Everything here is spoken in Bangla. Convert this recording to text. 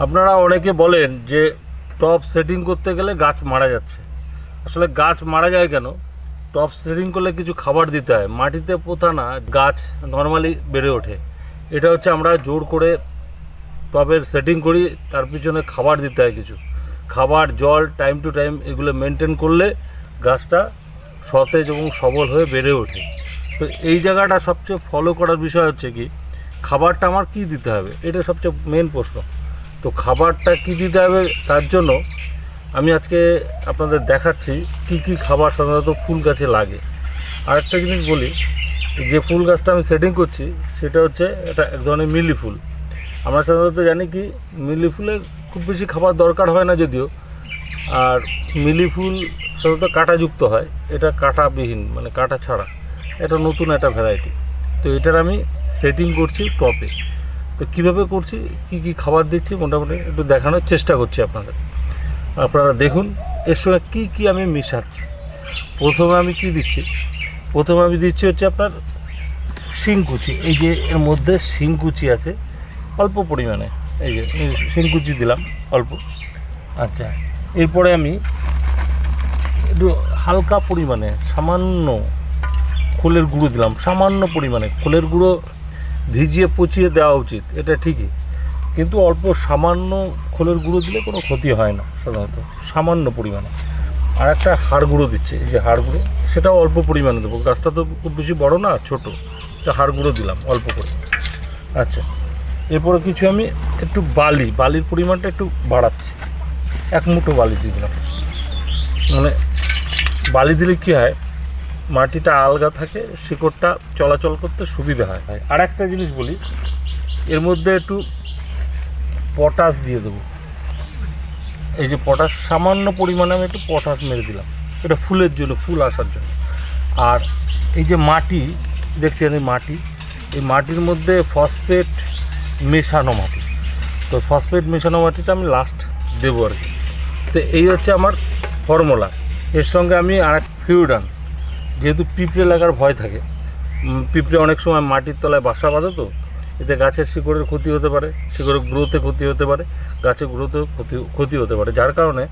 আপনারা অনেকে বলেন যে টপ সেটিং করতে গেলে গাছ মারা যাচ্ছে। আসলে গাছ মারা যায় কেন? টপ সেটিং করলে কিছু খাবার দিতে হয়। মাটিতে পোঁতা না গাছ নর্মালি বেড়ে ওঠে। এটা হচ্ছে আমরা জোর করে টবের সেটিং করি, তার পিছনে খাবার দিতে হয় কিছু। খাবার, জল টাইম টু টাইম এগুলো মেনটেন করলে গাছটা সতেজ এবং সবল হয়ে বেড়ে ওঠে। তো এই জায়গাটা সবচেয়ে ফলো করার বিষয় হচ্ছে কি, খাবারটা আমার কী দিতে হবে, এটা সবচেয়ে মেন প্রশ্ন। তো খাবারটা কী দিতে হবে তার জন্য আমি আজকে আপনাদের দেখাচ্ছি কি কি খাবার সাধারণত ফুল গাছে লাগে। আর একটা জিনিস বলি, যে ফুল গাছটা আমি সেটিং করছি সেটা হচ্ছে এটা এক ধরনের মিলি ফুল। আমরা সাধারণত জানি কি, মিলি ফুলে খুব বেশি খাবার দরকার হয় না যদিও। আর মিলি ফুল সাধারণত কাঁটাযুক্ত হয়, এটা কাঁটাবিহীন মানে কাঁটা ছাড়া, এটা নতুন একটা ভ্যারাইটি। তো এটার আমি সেটিং করছি টপে। তো কীভাবে করছি, কি কি খাবার দিচ্ছি মোটামুটি একটু দেখানোর চেষ্টা করছি আপনারা দেখুন এর সঙ্গে কী কী আমি মিশাচ্ছি। প্রথমে আমি কি দিচ্ছি, প্রথমে আমি দিচ্ছি হচ্ছে আপনার শিংকুচি। এই যে এর মধ্যে শিংকুচি আছে অল্প পরিমাণে, এই যে শিংকুচি দিলাম অল্প। আচ্ছা, এরপরে আমি একটু হালকা পরিমাণে সামান্য খোলের গুঁড়ো দিলাম, সামান্য পরিমাণে। খোলের গুঁড়ো ভিজিয়ে পচিয়ে দেওয়া উচিত, এটা ঠিকই, কিন্তু অল্প সামান্য খোলের গুঁড়ো দিলে কোনো ক্ষতি হয় না সাধারণত, সামান্য পরিমাণে। আর একটা হাড় গুঁড়ো দিচ্ছে, এই যে হাড় গুঁড়ো, সেটাও অল্প পরিমাণে দেবো, গাছটা তো খুব বেশি বড় না, ছোটো, তো হাড় গুঁড়ো দিলাম অল্প করে। আচ্ছা, এরপরে কিছু আমি একটু বালির পরিমাণটা একটু বাড়াচ্ছি, এক মুঠো বালি দিয়ে দিলাম। মানে বালি দিলে কী হয়, মাটিটা আলগা থাকে, শিকড়টা চলাচল করতে সুবিধা হয়। আর একটা জিনিস বলি, এর মধ্যে একটু পটাশ দিয়ে দেবো। এই যে পটাশ, সামান্য পরিমাণে আমি একটু পটাশ মেরে দিলাম, এটা ফুলের জন্য, ফুল আসার জন্য। আর এই যে মাটি দেখছেন, এই মাটির মধ্যে ফসফেট মেশানো মাটি, তো ফসফেট মেশানো মাটিটা আমি লাস্ট দেবো আর কি। তো এই হচ্ছে আমার ফর্মুলা। এর সঙ্গে আমি আর এক ফিউডান, যেহেতু পিঁপড়ে লাগার ভয় থাকে, পিঁপড়ে অনেক সময় মাটির তলায় বাসা বাঁধে, তো এতে গাছের শিকড়ের ক্ষতি হতে পারে, শিকড়ের গ্রোথে ক্ষতি হতে পারে, গাছের গ্রোথেও ক্ষতি হতে পারে, যার কারণে